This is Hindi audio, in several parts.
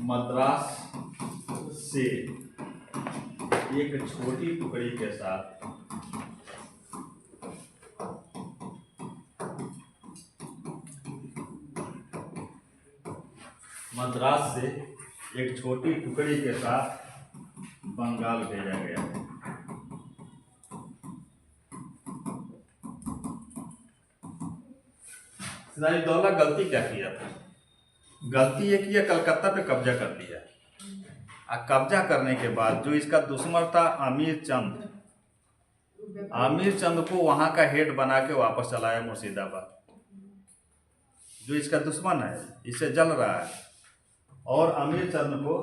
मद्रास से एक छोटी टुकड़ी के साथ मद्रास से एक छोटी टुकड़ी के साथ बंगाल भेजा गया। सिराजुद्दौला गलती क्या किया था? गलती ये किया, कलकत्ता पे कब्जा कर लिया। और कब्जा करने के बाद जो इसका दुश्मन था आमिर चंद को वहां का हेड बना के वापस चलाया मुर्शिदाबाद। जो इसका दुश्मन है, इससे जल रहा है, और आमिर चंद को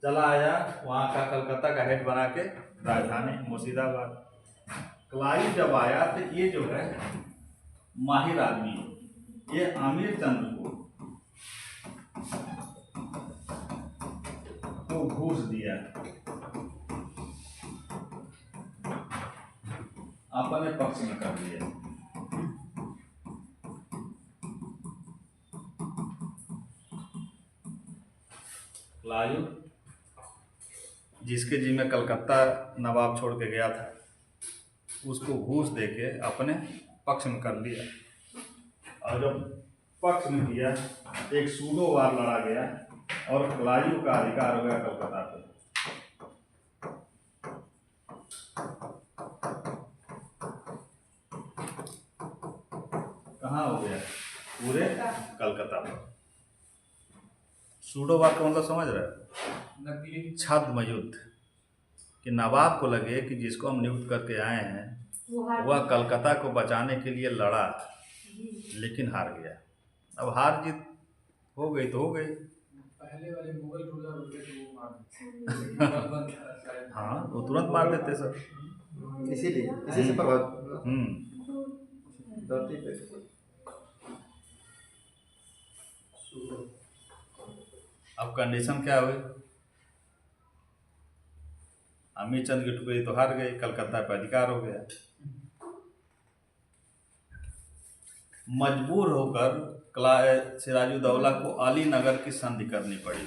चला आया वहां का कलकत्ता का हेड बना के राजधानी मुर्शिदाबाद। क्लाइव जब आया तो ये जो है माहिर आदमी, ये आमिर चंद को घूस दिया, अपने पक्ष में कर दिया। क्लाइव जिसके जिम्मे कलकत्ता नवाब छोड़ के गया था, उसको घूस देके अपने पक्ष में कर लिया। और जब पक्ष में किया, एक सूडो वार लड़ा गया और क्लाइव का अधिकार हो गया कलकत्ता पे। कहाँ हो गया? पूरे कलकत्ता पर। सूडो वार का मतलब समझ रहे हो? छद्म युद्ध, कि नवाब को लगे कि जिसको हम नियुक्त करके आए हैं वह कलकत्ता को बचाने के लिए लड़ा, लेकिन हार गया। अब हार जीत हो गई तो हो गई। पहले वाले मुगल रूलर होते थे वो मार हाँ, वो तुरंत मार देते सर, इसीलिए इसी से प्रभावित। अब कंडीशन क्या हुई? अमीर चंद की टुकड़ी तो हार गई, कलकत्ता पर अधिकार हो गया। मजबूर होकर सिराजुद्दौला को अलीनगर की संधि करनी पड़ी।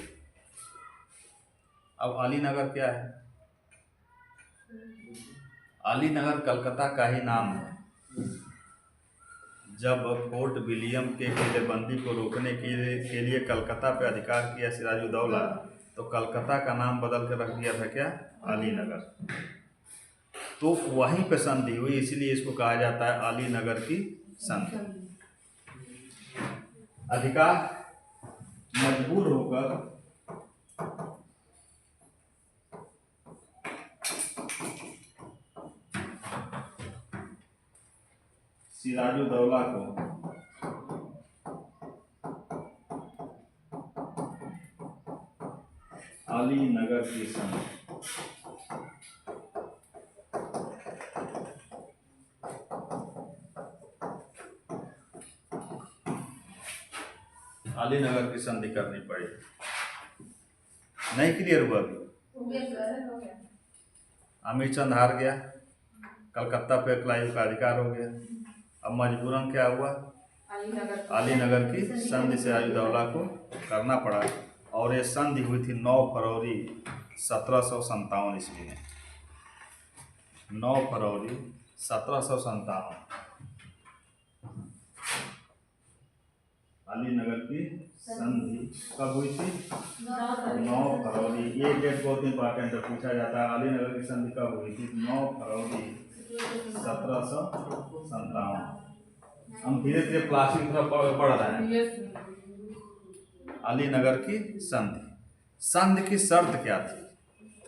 अब अलीनगर क्या है? अलीनगर कलकत्ता का ही नाम है। जब फोर्ट विलियम के किलेबंदी को रोकने के लिए कलकत्ता पे अधिकार किया सिराजुद्दौला, तो कलकत्ता का नाम बदल कर रख दिया था क्या? अलीनगर। तो वहीं पे संधि हुई, इसीलिए इसको कहा जाता है अलीनगर की संधि। अधिकार मजबूर होकर सिराजुद्दौला को अलीनगर की संधि, अलीनगर की संधि करनी पड़ी। नहीं क्लियर हुआ अभी? अमीर चंद हार गया, कलकत्ता पे क्लाइव का अधिकार हो गया। अब मजबूरन क्या हुआ? अलीनगर की संधि सिराजुद्दौला को करना पड़ा। और ये संधि हुई थी 9 फरवरी 1757 ईस्वी में। 9 फरवरी 1757 अलीनगर की संधि कब हुई थी? 9 फरवरी। ये डेट बहुत इंपॉर्टेंट है, पूछा जाता है अलीनगर की संधि कब हुई थी? 9 फरवरी 1757। हम धीरे धीरे प्लास्टिक तरफ बढ़ रहे हैं। अलीनगर की संधि, संधि की शर्त क्या थी?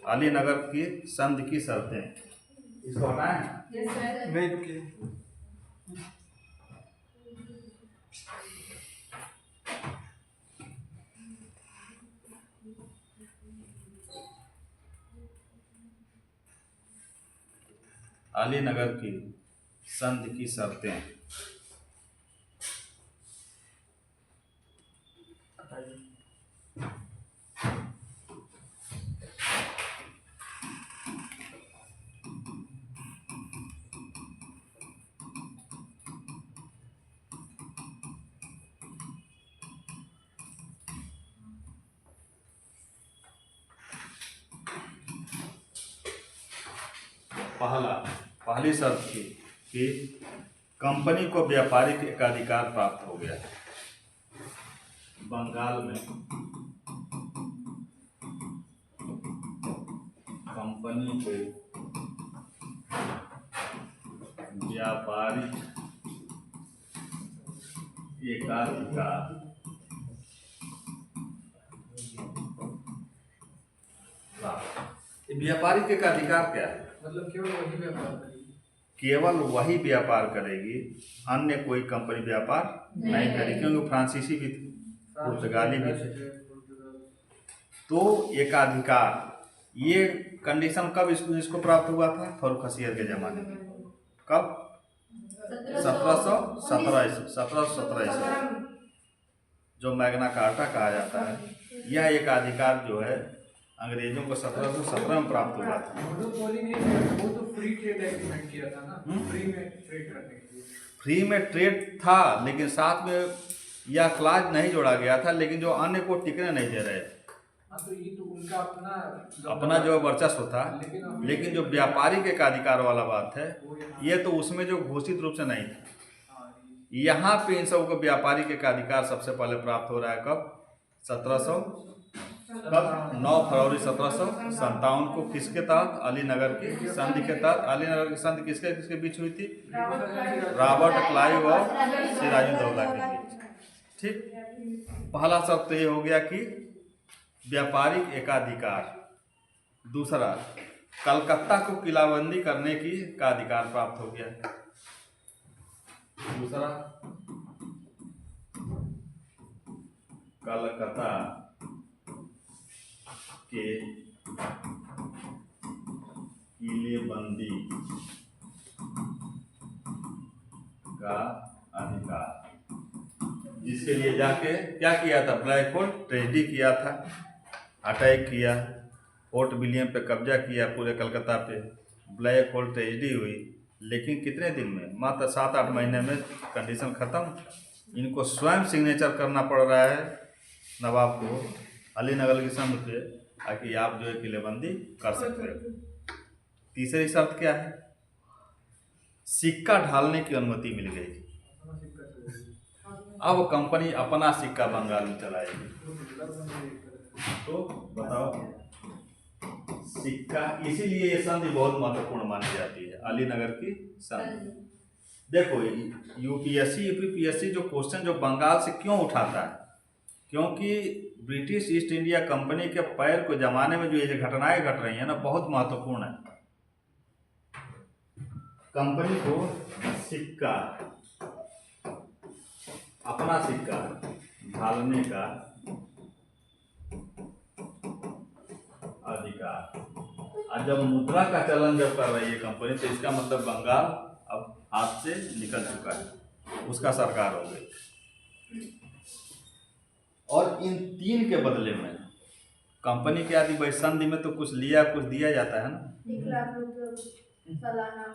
अलीनगर की संधि की शर्तें इसको हटाएं। नहीं रुकिए। अलीनगर की संधि की शर्तें। पहली शर्त थी कि कंपनी को व्यापारिक एकाधिकार प्राप्त हो गया। बंगाल में कंपनी को व्यापारिक एकाधिकार प्राप्त। व्यापारिक एकाधिकार क्या है? मतलब केवल वही व्यापार करेगी। केवल वही व्यापार करेगी, अन्य कोई कंपनी व्यापार नहीं करेगी, क्योंकि फ्रांसीसी भी थे, पुर्तगाली भी थे। तो एकाधिकार, ये कंडीशन कब इसको प्राप्त हुआ था? फारूक हसीर के ज़माने में। कब? 1717 ईस्वी, जो मैग्ना कार्टा कहा जाता है। यह एकाधिकार जो है अंग्रेजों को 1717 में प्राप्त हुआ था। मोनोपोली नहीं था, वो तो फ्री ट्रेड एग्रीमेंट किया था ना, फ्री में ट्रेड करने के लिए। फ्री में ट्रेड था, लेकिन साथ में यह क्लाज नहीं जोड़ा गया था, लेकिन जो अन्य को टिकने नहीं दे रहे। तो ये तो उनका अपना जो वर्चस्व था, लेकिन जो व्यापारिक एकाधिकार वाला बात है, ये तो उसमें जो घोषित रूप से नहीं था। यहाँ पे इन सबको व्यापारिक एकाधिकार सबसे पहले प्राप्त हो रहा है कब? 9 फरवरी 1757 को। किसके तहत? अलीनगर की संधि के तहत। अलीनगर की संधि किसके बीच हुई थी? रॉबर्ट क्लाइव और सिराजुद्दौला के बीच। ठीक, पहला शर्त ये हो गया कि व्यापारिक एकाधिकार। दूसरा, कलकत्ता को किलाबंदी करने का अधिकार प्राप्त हो गया। दूसरा, कलकत्ता के किलेबंदी का अधिकार, जिसके लिए जाके क्या किया था? ब्लैक होल ट्रेजेडी किया था, अटैक किया, फोर्ट विलियम पे कब्जा किया पूरे कलकत्ता पे। ब्लैक होल ट्रेजेडी हुई, लेकिन कितने दिन में? मात्र 7-8 महीने में कंडीशन ख़त्म। इनको स्वयं सिग्नेचर करना पड़ रहा है नवाब को अलीनगर की संधि पे, ताकि आप जो है किलेबंदी कर सकते हो। तीसरी शर्त क्या है? सिक्का ढालने की अनुमति मिल गई। अब कंपनी अपना सिक्का बंगाल में चलाएगी। तो बताओ, सिक्का, इसीलिए ये संधि बहुत महत्वपूर्ण मानी जाती है, अलीनगर की संधि। देखो, यूपीएससी यूपीपीएससी जो क्वेश्चन जो बंगाल से क्यों उठाता है, क्योंकि ब्रिटिश ईस्ट इंडिया कंपनी के पैर को जमाने में जो ये घटनाएं घट रही हैं ना, बहुत महत्वपूर्ण है। कंपनी को सिक्का, अपना सिक्का ढालने का अधिकार। और जब मुद्रा का चलन जब कर रही है कंपनी, तो इसका मतलब बंगाल अब हाथ से निकल चुका है, उसका सरकार हो गई। और इन तीन के बदले में कंपनी के आदि भाई संधि में तो कुछ लिया कुछ दिया जाता है ना। 1 लाख रुपए सालाना,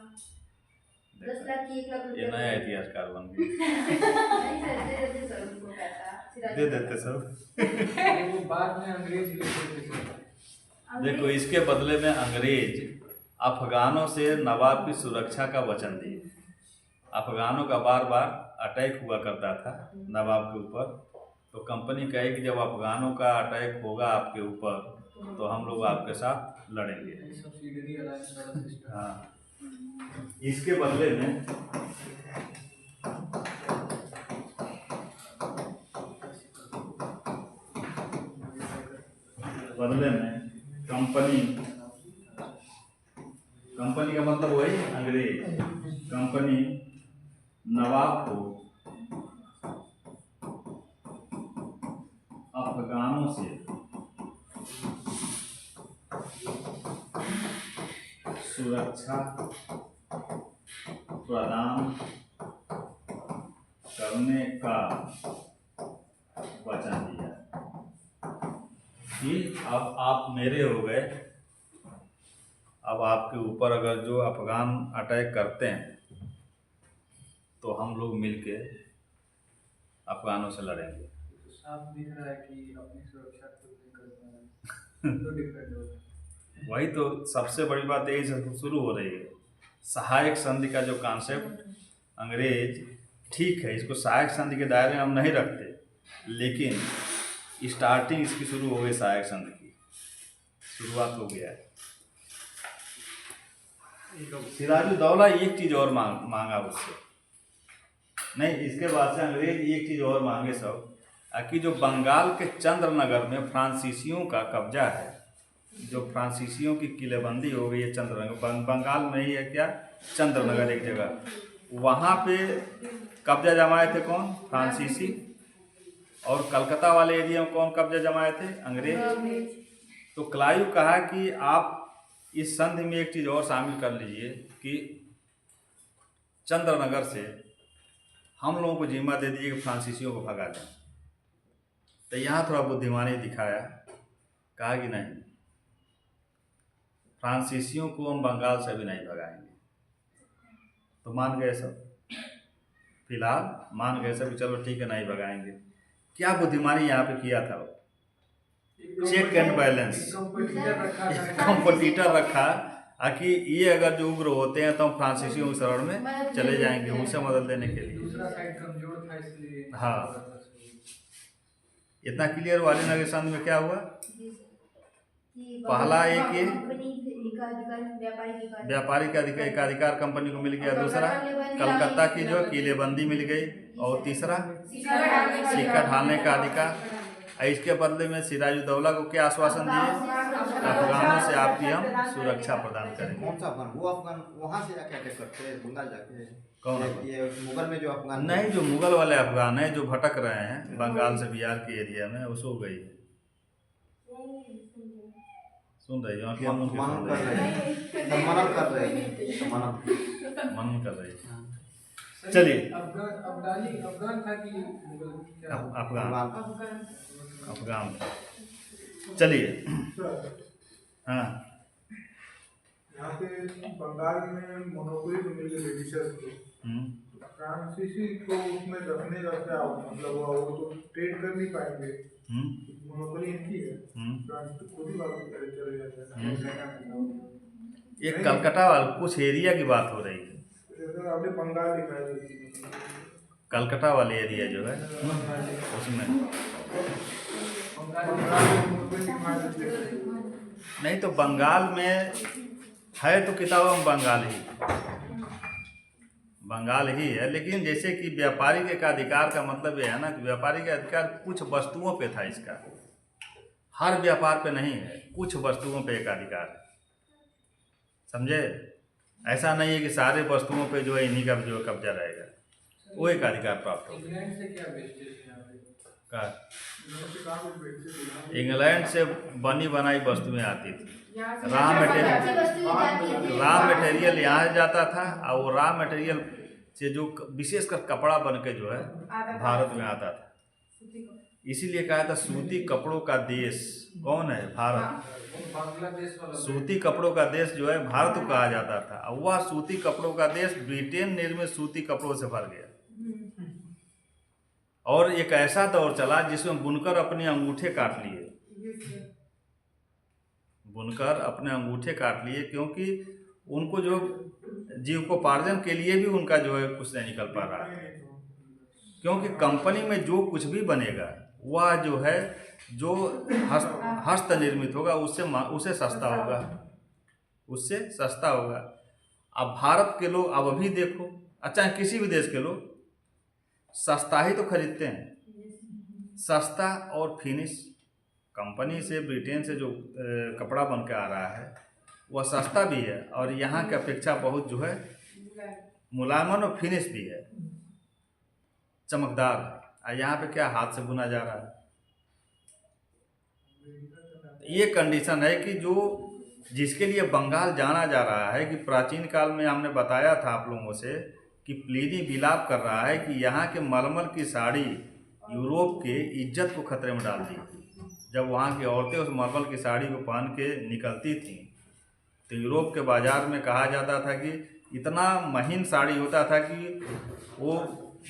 10 लाख की 1 लाख रुपए। ये नया इतिहासकार बन गए। दे देते सब। वो बाद में अंग्रेज लेते थे। देखो, इसके बदले में अंग्रेज अफगानों से नवाब की सुरक्षा का वचन दिए। अफगानों का बार बार अटैक हुआ करता था नवाब के ऊपर, तो कंपनी कहे कि जब अफगानों का अटैक होगा आपके ऊपर, तो हम लोग आपके साथ लड़ेंगे। हाँ, इसके बदले में कंपनी का मतलब वही अंग्रेज, कंपनी नवाब को अफगानों से सुरक्षा प्रदान करने का वचन दिया कि अब आप मेरे हो गए, अब आपके ऊपर अगर जो अफगान अटैक करते हैं तो हम लोग मिलके अफगानों से लड़ेंगे। साफ दिख रहा है कि अपनी सुरक्षा खुद नहीं कर पा रहे, तो डिफरेंट होगा। वही तो सबसे बड़ी बात यही से शुरू हो रही है। सहायक संधि का जो कॉन्सेप्ट अंग्रेज, ठीक है, इसको सहायक संधि के दायरे में हम नहीं रखते, लेकिन स्टार्टिंग इसकी शुरू हो गई, सहायक संधि की शुरुआत हो गया है। सिराजुद्दौला एक चीज़ और मांगा उससे, नहीं, इसके बाद से अंग्रेज एक चीज़ और मांगे सब, कि जो बंगाल के चंद्रनगर में फ्रांसीसियों का कब्जा है, जो फ्रांसीसियों की किलेबंदी हो गई है चंद्रनगर, बंगाल में ही है क्या, चंद्रनगर एक जगह, वहाँ पे कब्जा जमाए थे कौन, फ्रांसीसी। और कलकत्ता वाले एरिया में कौन कब्जा जमाए थे, अंग्रेज। तो क्लाइव कहा कि आप इस संधि में एक चीज़ और शामिल कर लीजिए कि चंद्रनगर से हम लोगों को जिम्मा दे दीजिए कि फ्रांसीसियों को भगा दें। तो यहाँ थोड़ा बुद्धिमानी दिखाया, कहा कि नहीं, फ्रांसीसियों को हम बंगाल से भी नहीं भगाएंगे। तो मान गए सब, फिलहाल मान गए सब, चलो ठीक है, नहीं भगाएंगे। क्या बुद्धिमानी यहाँ पे किया था, चेक एंड बैलेंस, कंपटीटर रखा, कि ये अगर जो उग्र होते हैं तो हम फ्रांसीसियों के शरण में चले जाएंगे उनसे मदद लेने के लिए। दूसरा साइड कमजोर था इसलिए। हाँ, इतना क्लियर वाली नगर संधि में क्या हुआ, पहला एक ये व्यापारिक एकाधिकार कंपनी को मिल गया, दूसरा कलकत्ता की जो किलेबंदी मिल गई, और तीसरा सिक्का ढालने का अधिकार। इसके बदले में सिराजुद्दौला को क्या आश्वासन दिए, अफगानों से आपकी हम सुरक्षा प्रदान करेंगे। कौन सा अफगान, वो अफगान वहाँ से जाके अटैक करते हैं बंगाल जाके, कौन ये मुगल में जो अफगान, नहीं, जो मुगल वाले अफगान हैं जो भटक रहे हैं बंगाल से बिहार के एरिया में, उसको गई है। सुन रही हो, मनन कर रहे हैं, मनन कर रहे हैं, मनन कर रही है। चलिए, अफगान था कि मुगल, क्या अफगान था। चलिए, हाँ, यहाँ पे बंगाल में मोनोपोली तो मिल गई ब्रिटिशर्स को, फ्रांसीसी को उसमें रखने का क्या मतलब हुआ, वो तो ट्रेड कर नहीं पाएंगे, मोनोपोली इनकी है, फ्रांस तो खुद ही वापस चले जाते हैं। ये कलकत्ता वाला कुछ एरिया की बात हो रही है, आपने बंगाल दिखाया, कलकत्ता वाले एरिया जो है उसमें नहीं, तो बंगाल में है तो किताब में बंगाल ही है, लेकिन जैसे कि व्यापारिक का अधिकार का मतलब यह है ना कि व्यापारिक अधिकार कुछ वस्तुओं पे था, इसका हर व्यापार पे नहीं है, कुछ वस्तुओं पे एक अधिकार है, समझे। ऐसा नहीं है कि सारे वस्तुओं पे जो है इन्हीं का जो कब्जा रहेगा, वो एक अधिकार प्राप्त होगा। इंग्लैंड से क्या बेचते थे यहाँ पे? इंग्लैंड से बनी बनाई वस्तुएं आती थी, रॉ मटेरियल यहाँ जाता था, और वो रॉ मटेरियल से जो विशेषकर कपड़ा बन के जो है भारत में आता था। इसीलिए कहा था सूती कपड़ों का देश कौन है, भारत। बांग्लादेश वाला सूती कपड़ों का देश जो है भारत को कहा जाता था, और वह सूती कपड़ों का देश ब्रिटेन निर्मित सूती कपड़ों से भर गया। और एक ऐसा दौर चला जिसमें बुनकर अपने अंगूठे काट लिए, बुनकर अपने अंगूठे काट लिए, क्योंकि उनको जो जीविकोपार्जन के लिए भी उनका जो है कुछ नहीं निकल पा रहा है, क्योंकि कंपनी में जो कुछ भी बनेगा वह जो है जो हस्त निर्मित होगा उससे सस्ता होगा, उससे सस्ता होगा। अब भारत के लोग, अब अभी देखो, अच्छा किसी भी देश के लोग सस्ता ही तो खरीदते हैं, सस्ता और फिनिश। कंपनी से ब्रिटेन से जो कपड़ा बन के आ रहा है वह सस्ता भी है, और यहाँ की अपेक्षा बहुत जो है मुलायम और फिनिश भी है, चमकदार है। यहाँ पे क्या हाथ से बुना जा रहा है। ये कंडीशन है कि जो जिसके लिए बंगाल जाना जा रहा है, कि प्राचीन काल में हमने बताया था आप लोगों से कि प्लीनी विलाप कर रहा है कि यहाँ के मलमल की साड़ी यूरोप के इज्जत को खतरे में डाल दी। जब वहाँ की औरतें उस मलमल की साड़ी को पहन के निकलती थीं तो यूरोप के बाज़ार में कहा जाता था कि इतना महीन साड़ी होता था कि वो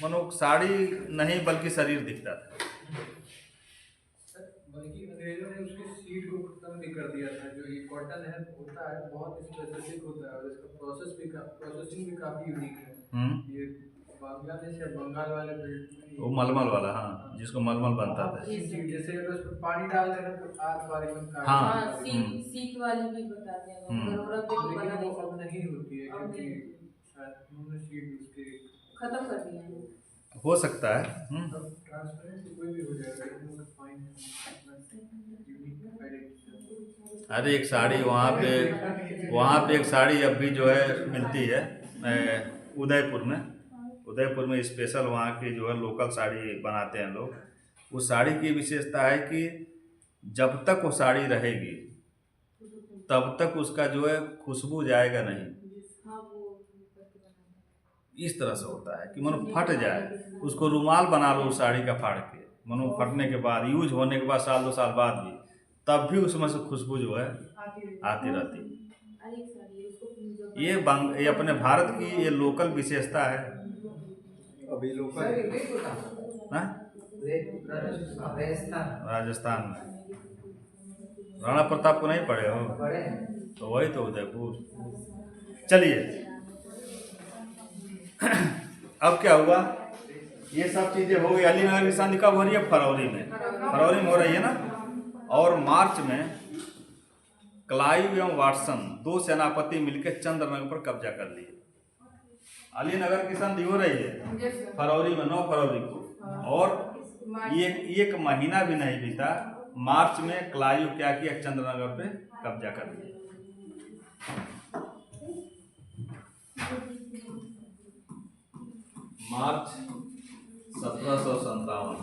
मानो साड़ी नहीं बल्कि शरीर दिखता था। बल्कि अंग्रेजों ने उसके सीट को खत्म भी कर दिया था। जो ये कॉटन है होता है बहुत स्पेसिफिक होता है और इसका प्रोसेसिंग भी काफ़ी यूनिक है। ये बांग्लादेश या बंगाल वाले बेल्ट में वो मलमल वाला, हाँ, जिसको मलमल बनता था। जैसे अगर उसमें पानी डाल देना तो आग बारी में काट हाँ। हाँ, सीख वाली भी बताते हैं लोग, गरोरा पे तो बना लेकिन नहीं वो अब सकते। नहीं होती है अब क्योंकि नहीं। शायद उन्होंने शीट उसके खत्म कर दिया है। हो सकता है। अब ट्रांसपेरेंट कोई भी हो जाएगा, लेकिन वो फाइन यूनिक आइडेंटिटी। अरे एक साड़ी वहाँ पे एक साड़ी अब भी जो है मिलती है उदयपुर में स्पेशल वहाँ की जो है लोकल साड़ी बनाते हैं लोग। उस साड़ी की विशेषता है कि जब तक वो साड़ी रहेगी तब तक उसका जो है खुशबू जाएगा नहीं। हाँ, वो करके बनाते इस तरह से होता है कि मानो फट जाए, उसको रुमाल बना लो उस साड़ी का फाड़ के, मानो फटने के बाद, यूज होने के बाद, साल 2 साल बाद भी, तब भी उसमें से खुशबू जो है आती रहती है। अरे एक साड़ी है, उसको ये अपने भारत की ये लोकल विशेषता है। अभी लोकल हाँ? राजस्थान में राणा प्रताप को नहीं पढ़े हो? तो वही तो उदयपुर। चलिए अब क्या हुआ, ये सब चीजें हो गई। अलीनगर की शादी कब हो रही है? फरवरी में हो रही है ना। और मार्च में क्लाइव एवं वाटसन 2 सेनापति मिलकर चंद्रनगर पर कब्जा कर लिए। अलीनगर की संधि हो रही है फरवरी में, 9 फरवरी को, और ये 1 महीना भी नहीं बीता, मार्च में क्लाइव क्या किया, चंद्रनगर पे कब्जा कर लिया। मार्च 1757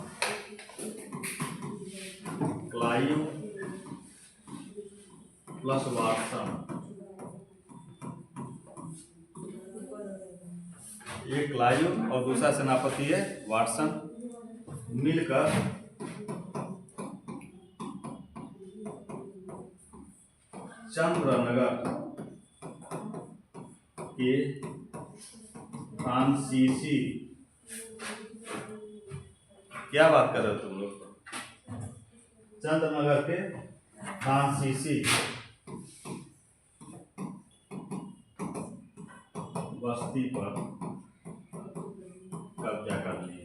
क्लाइव प्लस वाटसन, एक क्लाइव और दूसरा सेनापति है वाटसन, मिलकर चंद्रनगर के फ्रांसीसी, क्या बात कर रहे हो तुम लोग? चंद्रनगर के फ्रांसीसी बस्ती पर कब्जा कर लिए।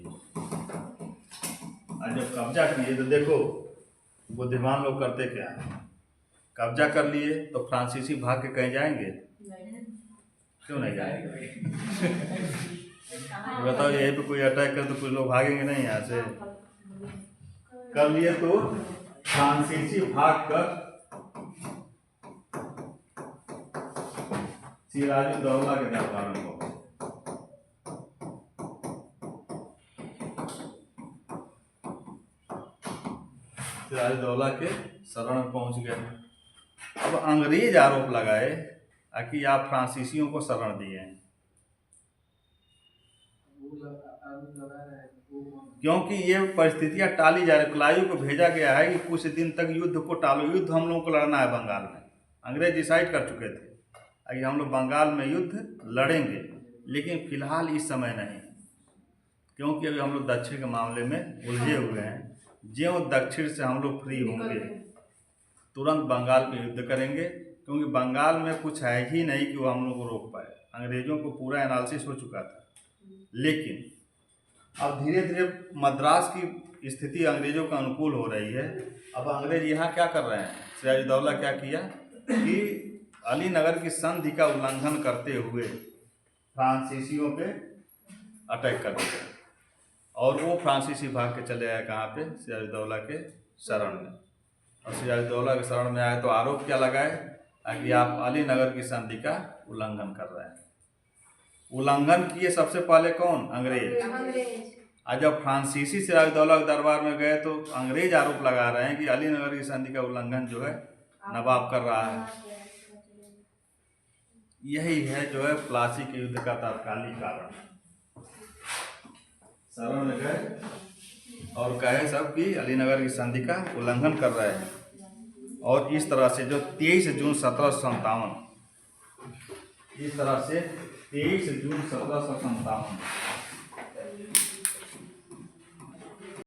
और जब कब्जा किए तो देखो बुद्धिमान लोग करते क्या है, कब्जा कर लिए तो फ्रांसीसी भाग के कहीं जाएंगे? क्यों नहीं जाएंगे? बताओ, यहीं पे कोई अटैक करे तो कुछ लोग भागेंगे नहीं यहाँ से? कर लिए तो फ्रांसीसी भाग कर सिराजुद्दौला के दरबार में पहुंचे। सिराजुद्दौला के शरण में पहुंच गए। अब अंग्रेज आरोप लगाए कि आप फ्रांसीसियों को शरण दिए हैं, क्योंकि ये परिस्थितियां टाली जा रही। क्लाइव को भेजा गया है कि कुछ दिन तक युद्ध को टालो, युद्ध हम लोगों को लड़ना है बंगाल में। अंग्रेज डिसाइड कर चुके थे कि हम लोग बंगाल में युद्ध लड़ेंगे, लेकिन फिलहाल इस समय नहीं, क्योंकि अभी हम लोग दक्षिण के मामले में उलझे हुए हैं। ज्यों दक्षिण से हम लोग फ्री होंगे तुरंत बंगाल पे युद्ध करेंगे, क्योंकि बंगाल में कुछ है ही नहीं कि वो हम लोग को रोक पाए। अंग्रेजों को पूरा एनालिसिस हो चुका था, लेकिन अब धीरे धीरे मद्रास की स्थिति अंग्रेजों का अनुकूल हो रही है। अब अंग्रेज यहाँ क्या कर रहे हैं, सिराजुद्दौला क्या किया कि अलीनगर की संधि का उल्लंघन करते हुए फ्रांसीसियों पे अटैक कर दिया, और वो फ्रांसीसी भाग के चले आए कहाँ पे, सिराजुद्दौला के शरण में। और सिराजुद्दौला के शरण में आए तो आरोप क्या लगाए कि आप अलीनगर की संधि का उल्लंघन कर रहे हैं। उल्लंघन किए सबसे पहले कौन? अंग्रेज। आज जब फ्रांसीसी सिराजुद्दौला के दरबार में गए तो अंग्रेज आरोप लगा रहे हैं कि अलीनगर की संधि का उल्लंघन जो है नवाब कर रहा है। यही है जो है प्लासी के युद्ध का तात्कालिक कारण। शरण में गए और कहे सब कि अलीनगर की संधि का उल्लंघन कर रहे हैं, और इस तरह से जो 23 जून 1757, इस तरह से 23 जून 1757